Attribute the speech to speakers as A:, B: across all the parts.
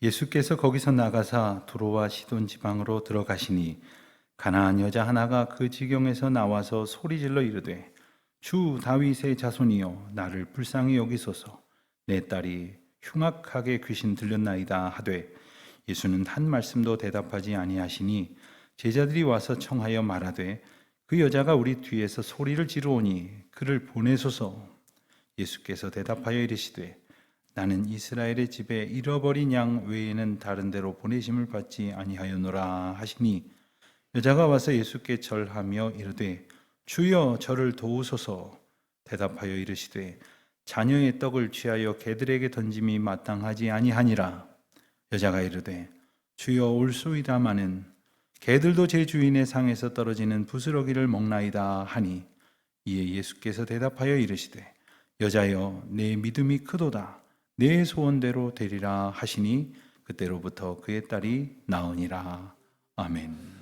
A: 예수께서 거기서 나가사 두로와 시돈 지방으로 들어가시니 가나안 여자 하나가 그 지경에서 나와서 소리질러 이르되 주 다윗의 자손이여 나를 불쌍히 여기소서 내 딸이 흉악하게 귀신 들렸나이다 하되 예수는 한 말씀도 대답하지 아니하시니 제자들이 와서 청하여 말하되 그 여자가 우리 뒤에서 소리를 지르오니 그를 보내소서. 예수께서 대답하여 이르시되 나는 이스라엘의 집에 잃어버린 양 외에는 다른 데로 보내심을 받지 아니하였노라 하시니 여자가 와서 예수께 절하며 이르되 주여 저를 도우소서. 대답하여 이르시되 자녀의 떡을 취하여 개들에게 던짐이 마땅하지 아니하니라. 여자가 이르되 주여 올소이다마는 개들도 제 주인의 상에서 떨어지는 부스러기를 먹나이다 하니 이에 예수께서 대답하여 이르시되 여자여 내 믿음이 크도다 내 소원대로 되리라 하시니 그때로부터 그의 딸이 나으니라. 아멘.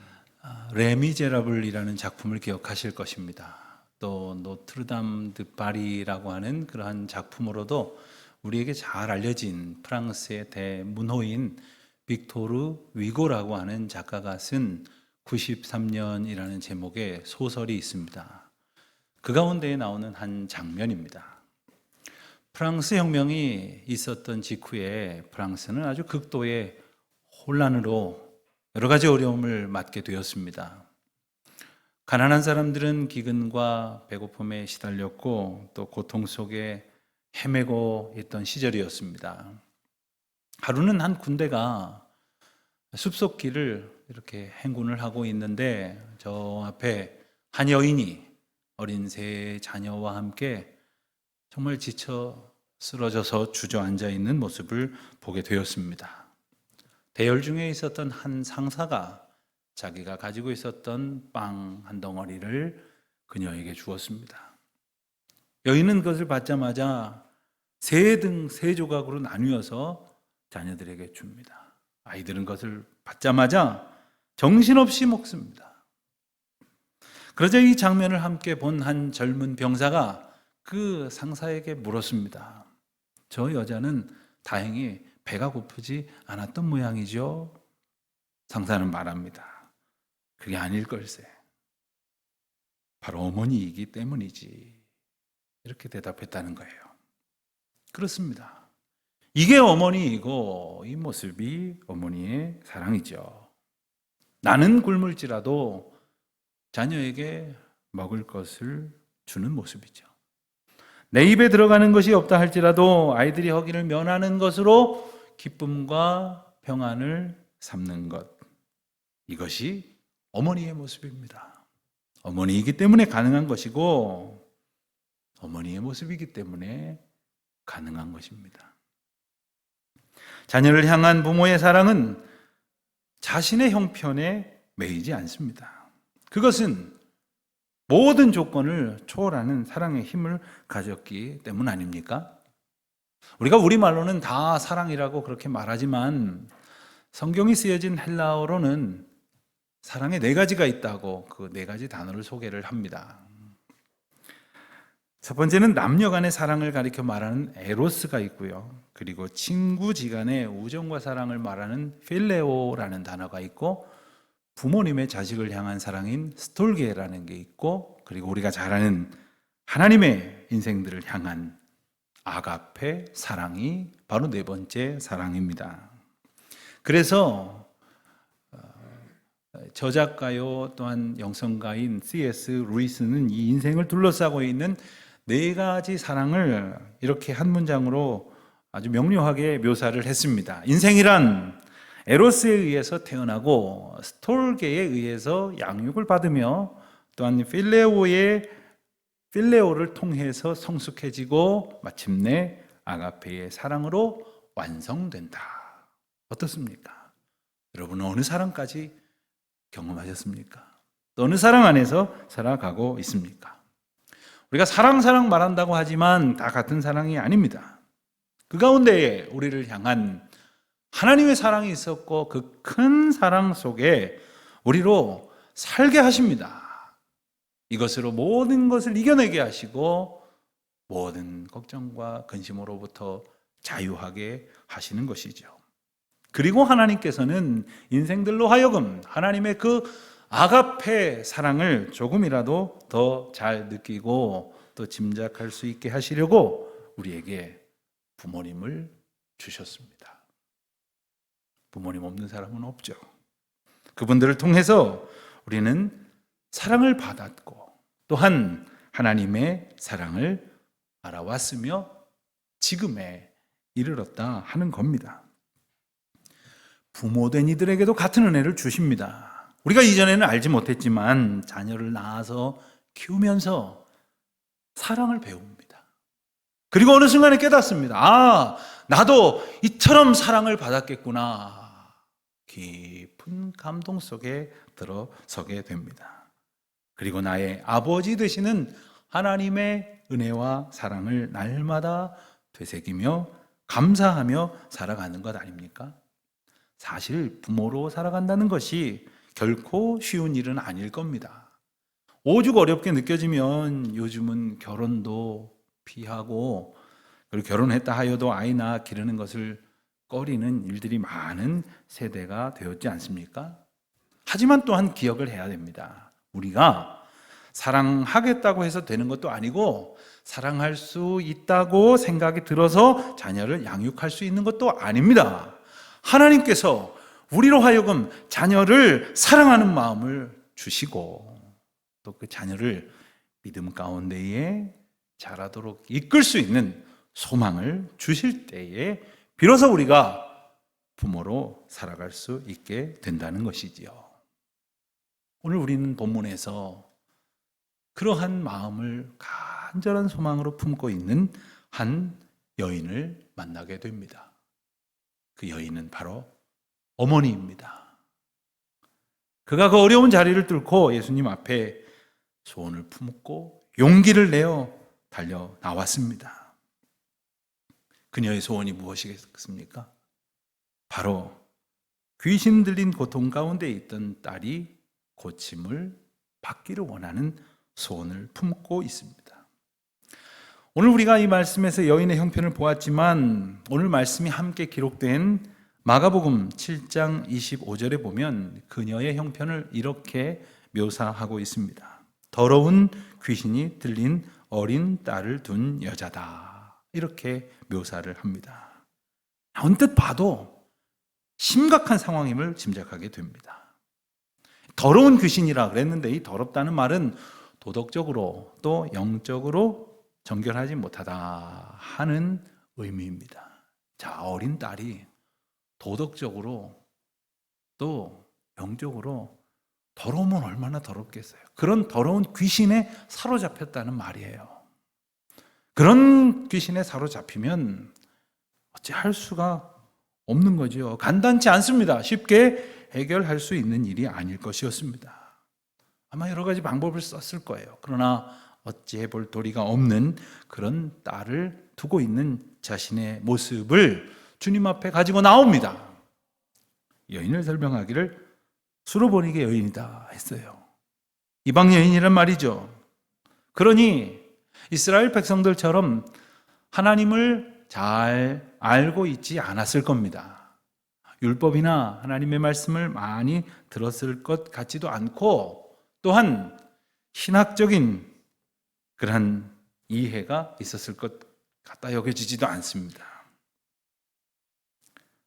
A: 레미제라블이라는 작품을 기억하실 것입니다. 또 노트르담 드 파리라고 하는 그러한 작품으로도 우리에게 잘 알려진 프랑스의 대문호인 빅토르 위고라고 하는 작가가 쓴 93년이라는 제목의 소설이 있습니다. 그 가운데에 나오는 한 장면입니다. 프랑스 혁명이 있었던 직후에 프랑스는 아주 극도의 혼란으로 여러 가지 어려움을 맞게 되었습니다. 가난한 사람들은 기근과 배고픔에 시달렸고 또 고통 속에 헤매고 있던 시절이었습니다. 하루는 한 군대가 숲속 길을 이렇게 행군을 하고 있는데 저 앞에 한 여인이 어린 세 자녀와 함께 정말 지쳐 쓰러져서 주저앉아 있는 모습을 보게 되었습니다. 대열 중에 있었던 한 상사가 자기가 가지고 있었던 빵 한 덩어리를 그녀에게 주었습니다. 여인은 그것을 받자마자 세 조각으로 나누어서 자녀들에게 줍니다. 아이들은 그것을 받자마자 정신없이 먹습니다. 그러자 이 장면을 함께 본 한 젊은 병사가 그 상사에게 물었습니다. 저 여자는 다행히 배가 고프지 않았던 모양이죠? 상사는 말합니다. 그게 아닐 걸세. 바로 어머니이기 때문이지. 이렇게 대답했다는 거예요. 그렇습니다. 이게 어머니이고 이 모습이 어머니의 사랑이죠. 나는 굶을지라도 자녀에게 먹을 것을 주는 모습이죠. 내 입에 들어가는 것이 없다 할지라도 아이들이 허기를 면하는 것으로 기쁨과 평안을 삼는 것. 이것이 어머니의 모습입니다. 어머니이기 때문에 가능한 것이고 어머니의 모습이기 때문에 가능한 것입니다. 자녀를 향한 부모의 사랑은 자신의 형편에 매이지 않습니다. 그것은 모든 조건을 초월하는 사랑의 힘을 가졌기 때문 아닙니까? 우리가 우리말로는 다 사랑이라고 그렇게 말하지만 성경이 쓰여진 헬라어로는 사랑의 네 가지가 있다고 그 네 가지 단어를 소개를 합니다. 첫 번째는 남녀 간의 사랑을 가리켜 말하는 에로스가 있고요. 그리고 친구지간의 우정과 사랑을 말하는 필레오라는 단어가 있고 부모님의 자식을 향한 사랑인 스톨게라는 게 있고 그리고 우리가 잘 아는 하나님의 인생들을 향한 아가페 사랑이 바로 네 번째 사랑입니다. 그래서 저작가요 또한 영성가인 C.S. 루이스는 이 인생을 둘러싸고 있는 네 가지 사랑을 이렇게 한 문장으로 아주 명료하게 묘사를 했습니다. 인생이란 에로스에 의해서 태어나고 스톨게에 의해서 양육을 받으며 또한 필레오를 통해서 성숙해지고 마침내 아가페의 사랑으로 완성된다. 어떻습니까? 여러분은 어느 사랑까지 경험하셨습니까? 또 어느 사랑 안에서 살아가고 있습니까? 우리가 사랑 말한다고 하지만 다 같은 사랑이 아닙니다. 그 가운데에 우리를 향한 하나님의 사랑이 있었고 그 큰 사랑 속에 우리로 살게 하십니다. 이것으로 모든 것을 이겨내게 하시고 모든 걱정과 근심으로부터 자유하게 하시는 것이죠. 그리고 하나님께서는 인생들로 하여금 하나님의 그 아가페 사랑을 조금이라도 더 잘 느끼고 또 짐작할 수 있게 하시려고 우리에게 부모님을 주셨습니다. 부모님 없는 사람은 없죠. 그분들을 통해서 우리는 사랑을 받았고 또한 하나님의 사랑을 알아왔으며 지금에 이르렀다 하는 겁니다. 부모된 이들에게도 같은 은혜를 주십니다. 우리가 이전에는 알지 못했지만 자녀를 낳아서 키우면서 사랑을 배웁니다. 그리고 어느 순간에 깨닫습니다. 아, 나도 이처럼 사랑을 받았겠구나. 깊은 감동 속에 들어서게 됩니다. 그리고 나의 아버지 되시는 하나님의 은혜와 사랑을 날마다 되새기며 감사하며 살아가는 것 아닙니까? 사실 부모로 살아간다는 것이 결코 쉬운 일은 아닐 겁니다. 오죽 어렵게 느껴지면 요즘은 결혼도 피하고 그리고 결혼했다 하여도 아이 낳아 기르는 것을 꺼리는 일들이 많은 세대가 되었지 않습니까? 하지만 또한 기억을 해야 됩니다. 우리가 사랑하겠다고 해서 되는 것도 아니고 사랑할 수 있다고 생각이 들어서 자녀를 양육할 수 있는 것도 아닙니다. 하나님께서 우리로 하여금 자녀를 사랑하는 마음을 주시고 또 그 자녀를 믿음 가운데에 자라도록 이끌 수 있는 소망을 주실 때에 비로소 우리가 부모로 살아갈 수 있게 된다는 것이지요. 오늘 우리는 본문에서 그러한 마음을 간절한 소망으로 품고 있는 한 여인을 만나게 됩니다. 그 여인은 바로 어머니입니다. 그가 그 어려운 자리를 뚫고 예수님 앞에 소원을 품고 용기를 내어 달려 나왔습니다. 그녀의 소원이 무엇이겠습니까? 바로 귀신 들린 고통 가운데 있던 딸이 고침을 받기를 원하는 소원을 품고 있습니다. 오늘 우리가 이 말씀에서 여인의 형편을 보았지만 오늘 말씀이 함께 기록된 마가복음 7장 25절에 보면 그녀의 형편을 이렇게 묘사하고 있습니다. 더러운 귀신이 들린 어린 딸을 둔 여자다. 이렇게 묘사를 합니다. 언뜻 봐도 심각한 상황임을 짐작하게 됩니다. 더러운 귀신이라 그랬는데 이 더럽다는 말은 도덕적으로 또 영적으로 정결하지 못하다 하는 의미입니다. 자, 어린 딸이 도덕적으로 또 영적으로 더러우면 얼마나 더럽겠어요. 그런 더러운 귀신에 사로잡혔다는 말이에요. 그런 귀신에 사로잡히면 어찌할 수가 없는 거죠. 간단치 않습니다. 쉽게 해결할 수 있는 일이 아닐 것이었습니다. 아마 여러 가지 방법을 썼을 거예요. 그러나 어찌해 볼 도리가 없는 그런 딸을 두고 있는 자신의 모습을 주님 앞에 가지고 나옵니다. 여인을 설명하기를 수로보니게 여인이다 했어요. 이방 여인이란 말이죠. 그러니 이스라엘 백성들처럼 하나님을 잘 알고 있지 않았을 겁니다. 율법이나 하나님의 말씀을 많이 들었을 것 같지도 않고 또한 신학적인 그러한 이해가 있었을 것 같다 여겨지지도 않습니다.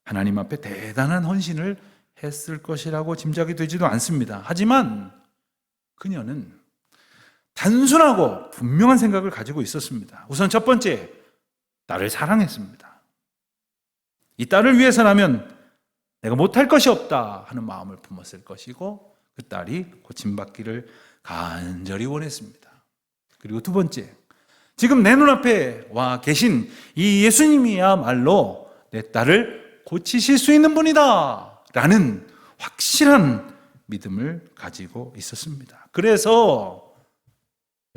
A: 하나님 앞에 대단한 헌신을 했을 것이라고 짐작이 되지도 않습니다. 하지만 그녀는 단순하고 분명한 생각을 가지고 있었습니다. 우선 첫 번째, 딸을 사랑했습니다. 이 딸을 위해서라면 내가 못할 것이 없다 하는 마음을 품었을 것이고 그 딸이 고침받기를 간절히 원했습니다. 그리고 두 번째, 지금 내 눈앞에 와 계신 이 예수님이야말로 내 딸을 고치실 수 있는 분이다 라는 확실한 믿음을 가지고 있었습니다. 그래서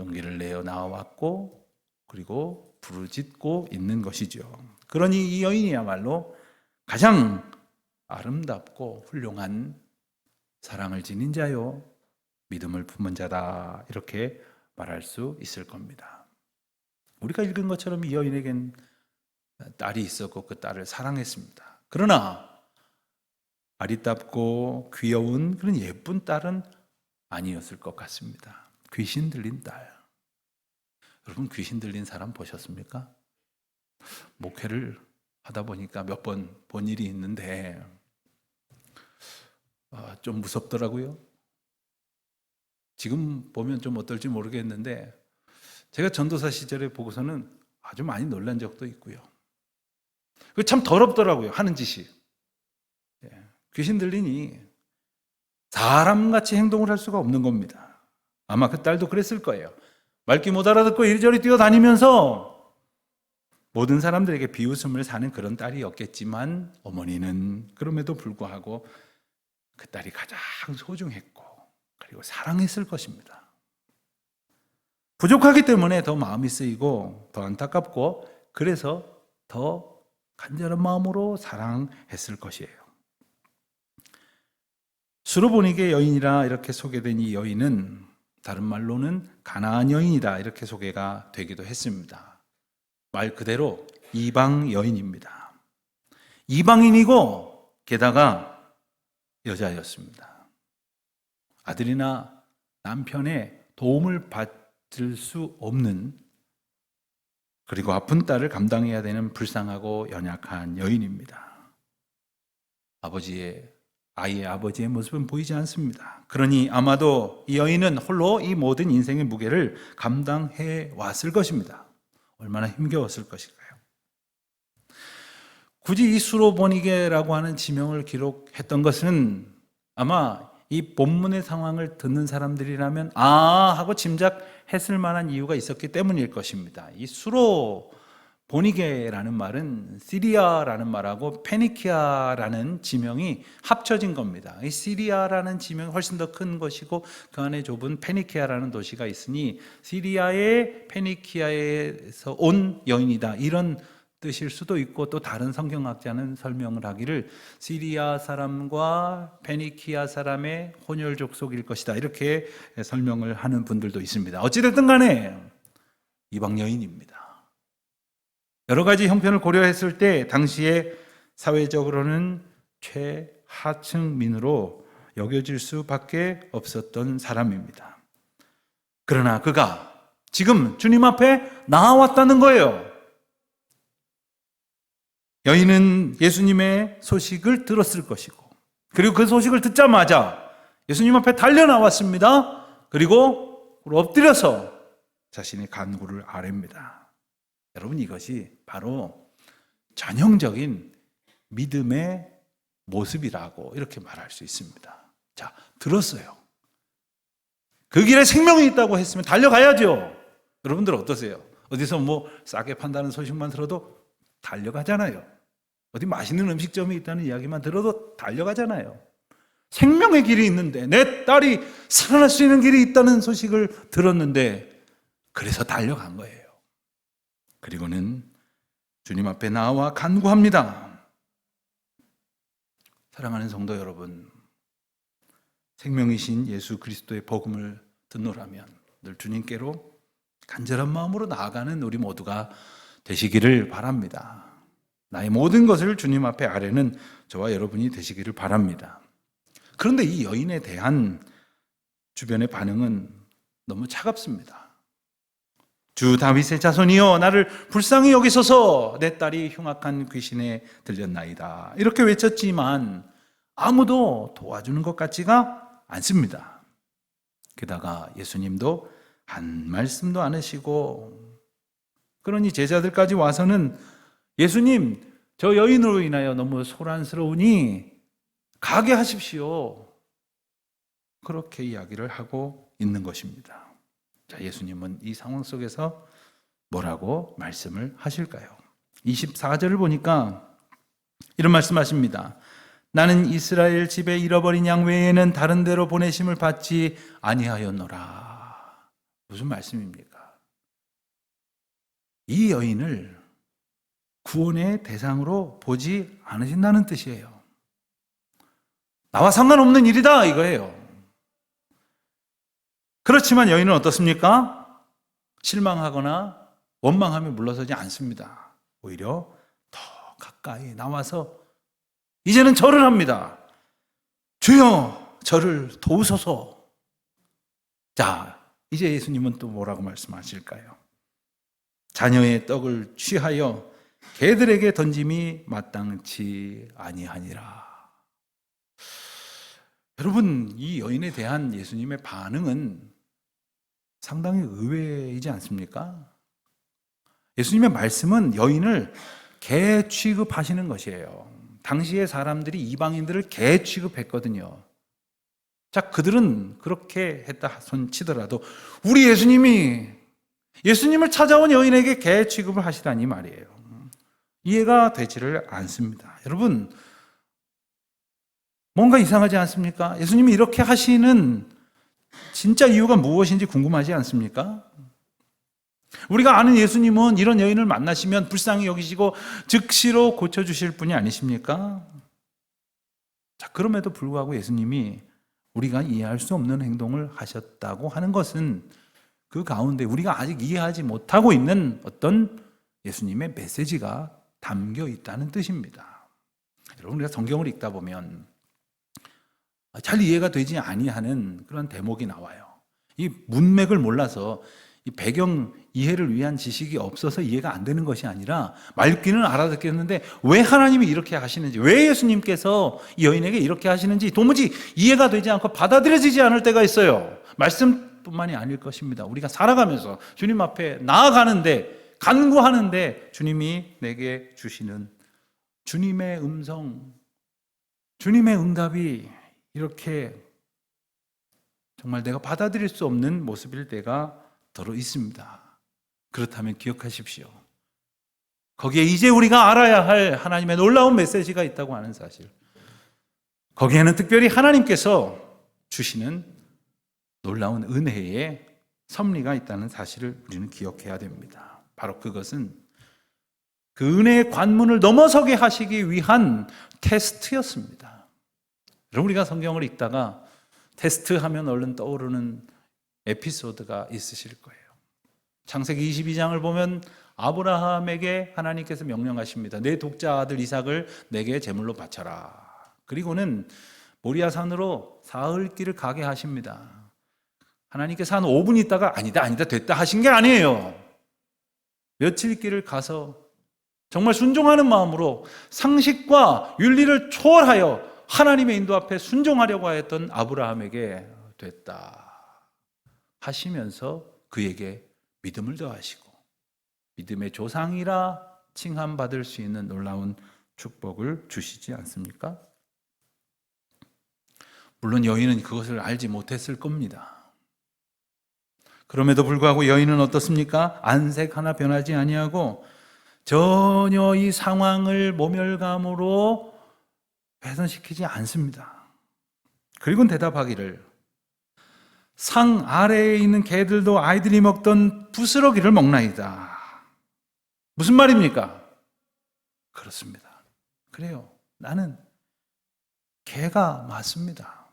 A: 용기를 내어 나왔고 그리고 부르짖고 있는 것이죠. 그러니 이 여인이야말로 가장 아름답고 훌륭한 사랑을 지닌 자요 믿음을 품은 자다 이렇게 말할 수 있을 겁니다. 우리가 읽은 것처럼 이 여인에겐 딸이 있었고 그 딸을 사랑했습니다. 그러나 아리답고 귀여운 그런 예쁜 딸은 아니었을 것 같습니다. 귀신 들린 딸. 여러분, 귀신 들린 사람 보셨습니까? 목회를 하다 보니까 몇 번 본 일이 있는데 좀 무섭더라고요. 지금 보면 좀 어떨지 모르겠는데 제가 전도사 시절에 보고서는 아주 많이 놀란 적도 있고요. 참 더럽더라고요, 하는 짓이. 귀신 들리니 사람같이 행동을 할 수가 없는 겁니다. 아마 그 딸도 그랬을 거예요. 말귀 못 알아듣고 이리저리 뛰어다니면서 모든 사람들에게 비웃음을 사는 그런 딸이었겠지만 어머니는 그럼에도 불구하고 그 딸이 가장 소중했고 그리고 사랑했을 것입니다. 부족하기 때문에 더 마음이 쓰이고 더 안타깝고 그래서 더 간절한 마음으로 사랑했을 것이에요. 수로보니게 여인이라 이렇게 소개된 이 여인은 다른 말로는 가나안 여인이다 이렇게 소개가 되기도 했습니다. 말 그대로 이방 여인입니다. 이방인이고 게다가 여자였습니다. 아들이나 남편의 도움을 받을 수 없는 그리고 아픈 딸을 감당해야 되는 불쌍하고 연약한 여인입니다. 아이의 아버지의 모습은 보이지 않습니다. 그러니 아마도 이 여인은 홀로 이 모든 인생의 무게를 감당해 왔을 것입니다. 얼마나 힘겨웠을 것일까요? 굳이 이 수로보니게라고 하는 지명을 기록했던 것은 아마 이 본문의 상황을 듣는 사람들이라면 하고 짐작했을 만한 이유가 있었기 때문일 것입니다. 이 수로보니게라는 말은 시리아라는 말하고 페니키아라는 지명이 합쳐진 겁니다. 이 시리아라는 지명이 훨씬 더 큰 것이고 그 안에 좁은 페니키아라는 도시가 있으니 시리아의 페니키아에서 온 여인이다 이런 뜻일 수도 있고 또 다른 성경학자는 설명을 하기를 시리아 사람과 페니키아 사람의 혼혈 족속일 것이다 이렇게 설명을 하는 분들도 있습니다. 어찌됐든 간에 이방 여인입니다. 여러 가지 형편을 고려했을 때 당시에 사회적으로는 최하층민으로 여겨질 수밖에 없었던 사람입니다. 그러나 그가 지금 주님 앞에 나와왔다는 거예요. 여인은 예수님의 소식을 들었을 것이고 그리고 그 소식을 듣자마자 예수님 앞에 달려 나왔습니다. 그리고 엎드려서 자신의 간구를 아뢰입니다. 여러분, 이것이 바로 전형적인 믿음의 모습이라고 이렇게 말할 수 있습니다. 자, 들었어요. 그 길에 생명이 있다고 했으면 달려가야죠. 여러분들 어떠세요? 어디서 싸게 판다는 소식만 들어도 달려가잖아요. 어디 맛있는 음식점이 있다는 이야기만 들어도 달려가잖아요. 생명의 길이 있는데 내 딸이 살아날 수 있는 길이 있다는 소식을 들었는데 그래서 달려간 거예요. 그리고는 주님 앞에 나와 간구합니다. 사랑하는 성도 여러분, 생명이신 예수 그리스도의 복음을 듣노라면 늘 주님께로 간절한 마음으로 나아가는 우리 모두가 되시기를 바랍니다. 나의 모든 것을 주님 앞에 아뢰는 저와 여러분이 되시기를 바랍니다. 그런데 이 여인에 대한 주변의 반응은 너무 차갑습니다. 주 다윗의 자손이여 나를 불쌍히 여기소서 내 딸이 흉악한 귀신에 들렸나이다 이렇게 외쳤지만 아무도 도와주는 것 같지가 않습니다. 게다가 예수님도 한 말씀도 안 하시고 그러니 제자들까지 와서는 예수님, 저 여인으로 인하여 너무 소란스러우니 가게 하십시오. 그렇게 이야기를 하고 있는 것입니다. 자, 예수님은 이 상황 속에서 뭐라고 말씀을 하실까요? 24절을 보니까 이런 말씀하십니다. 나는 이스라엘 집에 잃어버린 양 외에는 다른 데로 보내심을 받지 아니하였노라. 무슨 말씀입니까? 이 여인을 구원의 대상으로 보지 않으신다는 뜻이에요. 나와 상관없는 일이다 이거예요. 그렇지만 여인은 어떻습니까? 실망하거나 원망하며 물러서지 않습니다. 오히려 더 가까이 나와서 이제는 절을 합니다. 주여 저를 도우소서. 자, 이제 예수님은 또 뭐라고 말씀하실까요? 자녀의 떡을 취하여 개들에게 던짐이 마땅치 아니하니라. 여러분, 이 여인에 대한 예수님의 반응은 상당히 의외이지 않습니까? 예수님의 말씀은 여인을 개 취급하시는 것이에요. 당시의 사람들이 이방인들을 개 취급했거든요. 자, 그들은 그렇게 했다 손치더라도 우리 예수님을 찾아온 여인에게 개 취급을 하시다니 말이에요. 이해가 되지를 않습니다. 여러분, 뭔가 이상하지 않습니까? 예수님이 이렇게 하시는 진짜 이유가 무엇인지 궁금하지 않습니까? 우리가 아는 예수님은 이런 여인을 만나시면 불쌍히 여기시고 즉시로 고쳐주실 분이 아니십니까? 자, 그럼에도 불구하고 예수님이 우리가 이해할 수 없는 행동을 하셨다고 하는 것은 그 가운데 우리가 아직 이해하지 못하고 있는 어떤 예수님의 메시지가 담겨 있다는 뜻입니다. 여러분, 우리가 성경을 읽다 보면 잘 이해가 되지 아니하는 그런 대목이 나와요. 이 문맥을 몰라서 이 배경 이해를 위한 지식이 없어서 이해가 안 되는 것이 아니라 말귀는 알아듣겠는데 왜 하나님이 이렇게 하시는지, 왜 예수님께서 이 여인에게 이렇게 하시는지 도무지 이해가 되지 않고 받아들여지지 않을 때가 있어요. 말씀뿐만이 아닐 것입니다. 우리가 살아가면서 주님 앞에 나아가는데, 간구하는데 주님이 내게 주시는 주님의 음성, 주님의 응답이 이렇게 정말 내가 받아들일 수 없는 모습일 때가 더러 있습니다. 그렇다면 기억하십시오. 거기에 이제 우리가 알아야 할 하나님의 놀라운 메시지가 있다고 하는 사실, 거기에는 특별히 하나님께서 주시는 놀라운 은혜의 섭리가 있다는 사실을 우리는 기억해야 됩니다. 바로 그것은 그 은혜의 관문을 넘어서게 하시기 위한 테스트였습니다. 여러분, 우리가 성경을 읽다가 테스트하면 얼른 떠오르는 에피소드가 있으실 거예요. 창세기 22장을 보면 아브라함에게 하나님께서 명령하십니다. 내 독자 아들 이삭을 내게 제물로 바쳐라. 그리고는 모리아산으로 사흘길을 가게 하십니다. 하나님께서 한 5분 있다가 아니다 됐다 하신 게 아니에요. 며칠 길을 가서 정말 순종하는 마음으로 상식과 윤리를 초월하여 하나님의 인도 앞에 순종하려고 했던 아브라함에게 됐다 하시면서 그에게 믿음을 더하시고 믿음의 조상이라 칭함받을 수 있는 놀라운 축복을 주시지 않습니까? 물론 여인은 그것을 알지 못했을 겁니다. 그럼에도 불구하고 여인은 어떻습니까? 안색 하나 변하지 아니하고 전혀 이 상황을 모멸감으로 훼손시키지 않습니다. 그리고 대답하기를, 상 아래에 있는 개들도 아이들이 먹던 부스러기를 먹나이다. 무슨 말입니까? 그렇습니다. 그래요. 나는 개가 맞습니다.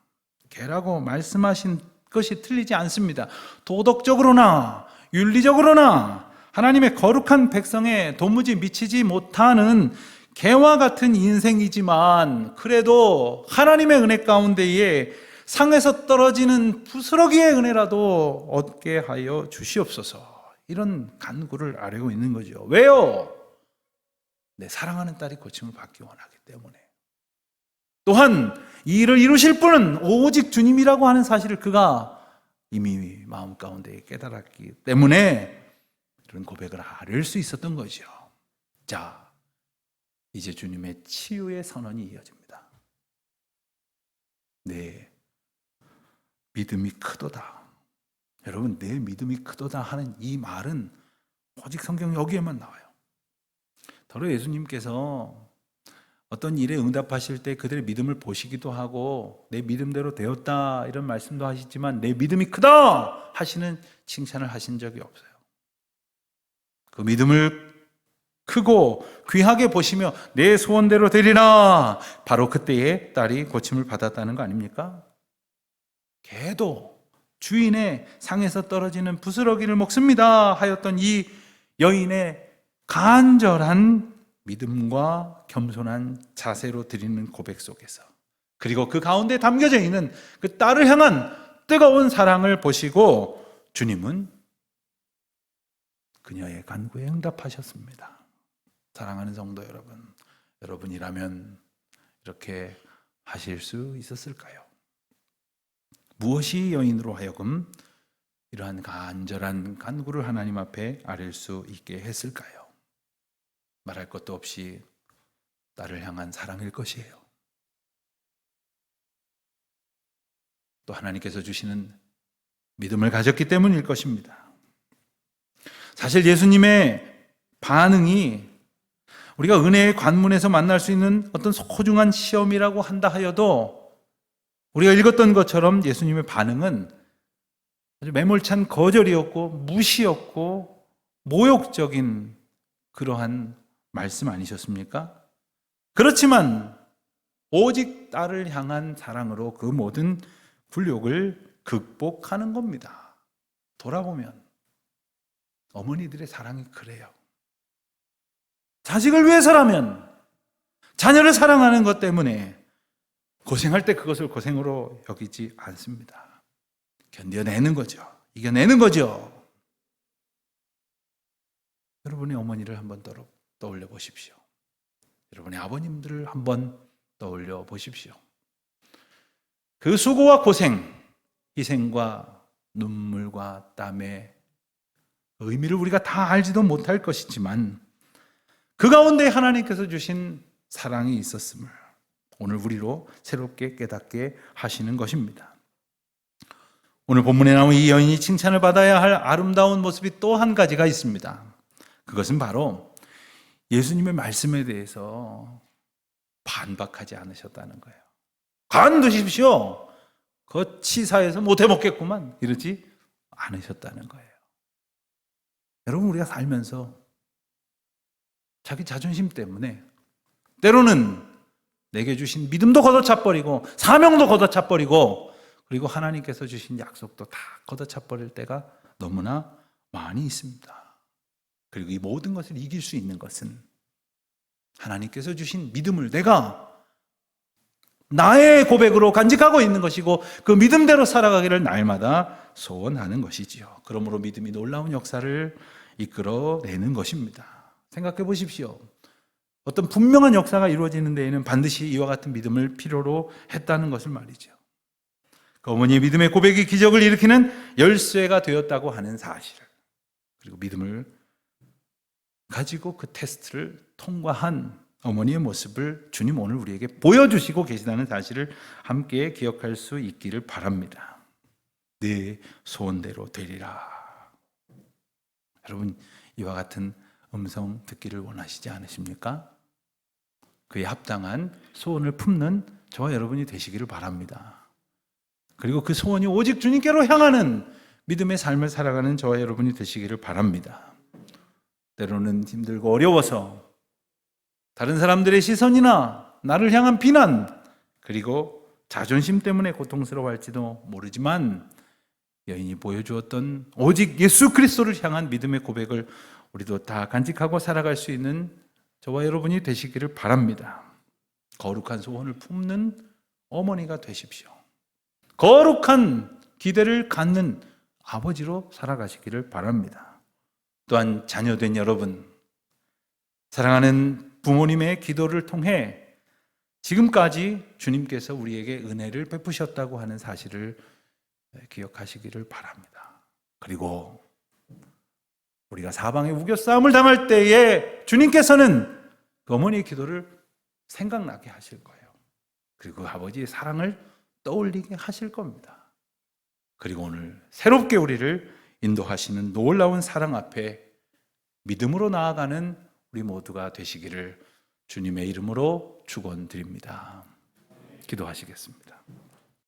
A: 개라고 말씀하신 것이 틀리지 않습니다. 도덕적으로나 윤리적으로나 하나님의 거룩한 백성에 도무지 미치지 못하는 개와 같은 인생이지만 그래도 하나님의 은혜 가운데에 상에서 떨어지는 부스러기의 은혜라도 얻게 하여 주시옵소서. 이런 간구를 아뢰고 있는 거죠. 왜요? 내 사랑하는 딸이 고침을 받기 원하기 때문에. 또한 이 일을 이루실 분은 오직 주님이라고 하는 사실을 그가 이미 마음 가운데 깨달았기 때문에 이런 고백을 아뢰 수 있었던 거죠. 자, 이제 주님의 치유의 선언이 이어집니다. 내 믿음이 크도다. 여러분, 내 믿음이 크도다 하는 이 말은 오직 성경 여기에만 나와요. 더러 예수님께서 어떤 일에 응답하실 때 그들의 믿음을 보시기도 하고 내 믿음대로 되었다 이런 말씀도 하시지만 내 믿음이 크다 하시는 칭찬을 하신 적이 없어요. 그 믿음을 크고 귀하게 보시며 내 소원대로 되리라, 바로 그때에 딸이 고침을 받았다는 거 아닙니까? 개도 주인의 상에서 떨어지는 부스러기를 먹습니다 하였던 이 여인의 간절한 믿음과 겸손한 자세로 드리는 고백 속에서 그리고 그 가운데 담겨져 있는 그 딸을 향한 뜨거운 사랑을 보시고 주님은 그녀의 간구에 응답하셨습니다. 사랑하는 성도 여러분, 여러분이라면 이렇게 하실 수 있었을까요? 무엇이 여인으로 하여금 이러한 간절한 간구를 하나님 앞에 아릴 수 있게 했을까요? 말할 것도 없이 딸을 향한 사랑일 것이에요. 또 하나님께서 주시는 믿음을 가졌기 때문일 것입니다. 사실 예수님의 반응이 우리가 은혜의 관문에서 만날 수 있는 어떤 소중한 시험이라고 한다 하여도 우리가 읽었던 것처럼 예수님의 반응은 아주 매몰찬 거절이었고 무시였고 모욕적인 그러한 말씀 아니셨습니까? 그렇지만 오직 딸을 향한 사랑으로 그 모든 굴욕을 극복하는 겁니다. 돌아보면 어머니들의 사랑이 그래요. 자식을 위해서라면, 자녀를 사랑하는 것 때문에 고생할 때 그것을 고생으로 여기지 않습니다. 견뎌내는 거죠. 이겨내는 거죠. 여러분의 어머니를 한번 떠올려 보십시오. 여러분의 아버님들을 한번 떠올려 보십시오. 그 수고와 고생, 희생과 눈물과 땀의 의미를 우리가 다 알지도 못할 것이지만 그 가운데 하나님께서 주신 사랑이 있었음을 오늘 우리로 새롭게 깨닫게 하시는 것입니다. 오늘 본문에 나온 이 여인이 칭찬을 받아야 할 아름다운 모습이 또 한 가지가 있습니다. 그것은 바로 예수님의 말씀에 대해서 반박하지 않으셨다는 거예요. 가만두십시오. 그 치사해서 못해 먹겠구만. 이러지 않으셨다는 거예요. 여러분, 우리가 살면서 자기 자존심 때문에 때로는 내게 주신 믿음도 걷어차버리고 사명도 걷어차버리고 그리고 하나님께서 주신 약속도 다 걷어차버릴 때가 너무나 많이 있습니다. 그리고 이 모든 것을 이길 수 있는 것은 하나님께서 주신 믿음을 내가 나의 고백으로 간직하고 있는 것이고 그 믿음대로 살아가기를 날마다 소원하는 것이지요. 그러므로 믿음이 놀라운 역사를 이끌어내는 것입니다. 생각해 보십시오. 어떤 분명한 역사가 이루어지는 데에는 반드시 이와 같은 믿음을 필요로 했다는 것을 말이죠. 그 어머니의 믿음의 고백이 기적을 일으키는 열쇠가 되었다고 하는 사실을, 그리고 믿음을 가지고 그 테스트를 통과한 어머니의 모습을 주님 오늘 우리에게 보여주시고 계시다는 사실을 함께 기억할 수 있기를 바랍니다. 네 소원대로 되리라. 여러분, 이와 같은 음성 듣기를 원하시지 않으십니까? 그에 합당한 소원을 품는 저와 여러분이 되시기를 바랍니다. 그리고 그 소원이 오직 주님께로 향하는 믿음의 삶을 살아가는 저와 여러분이 되시기를 바랍니다. 때로는 힘들고 어려워서 다른 사람들의 시선이나 나를 향한 비난, 그리고 자존심 때문에 고통스러워할지도 모르지만 여인이 보여주었던 오직 예수 그리스도를 향한 믿음의 고백을 우리도 다 간직하고 살아갈 수 있는 저와 여러분이 되시기를 바랍니다. 거룩한 소원을 품는 어머니가 되십시오. 거룩한 기대를 갖는 아버지로 살아가시기를 바랍니다. 또한 자녀된 여러분, 사랑하는 부모님의 기도를 통해 지금까지 주님께서 우리에게 은혜를 베푸셨다고 하는 사실을 기억하시기를 바랍니다. 그리고 우리가 사방에 우겨싸움을 당할 때에 주님께서는 그 어머니의 기도를 생각나게 하실 거예요. 그리고 그 아버지의 사랑을 떠올리게 하실 겁니다. 그리고 오늘 새롭게 우리를 인도하시는 놀라운 사랑 앞에 믿음으로 나아가는 우리 모두가 되시기를 주님의 이름으로 축원드립니다. 기도하시겠습니다.